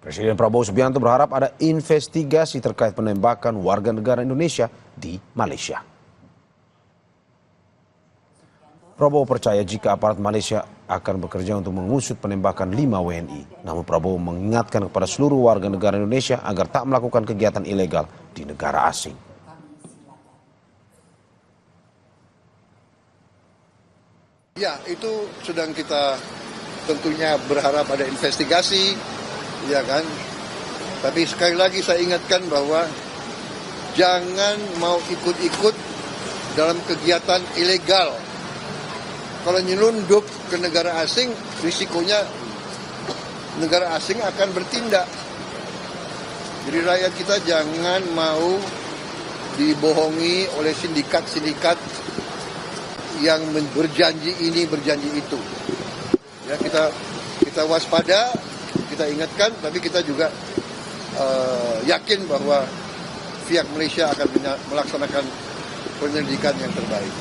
Presiden Prabowo Subianto berharap ada investigasi terkait penembakan warga negara Indonesia di Malaysia. Prabowo percaya jika aparat Malaysia akan bekerja untuk mengusut penembakan 5 WNI. Namun Prabowo mengingatkan kepada seluruh warga negara Indonesia agar tak melakukan kegiatan ilegal di negara asing. Ya, itu sedang kita tentunya berharap ada investigasi, ya kan. Tapi sekali lagi saya ingatkan bahwa jangan mau ikut-ikut dalam kegiatan ilegal. Kalau nyelundup ke negara asing, risikonya negara asing akan bertindak. Jadi rakyat kita jangan mau dibohongi oleh sindikat-sindikat yang berjanji ini, berjanji itu. Ya, kita waspada, kita ingatkan, tapi kita juga yakin bahwa pihak Malaysia akan melaksanakan penyelidikan yang terbaik.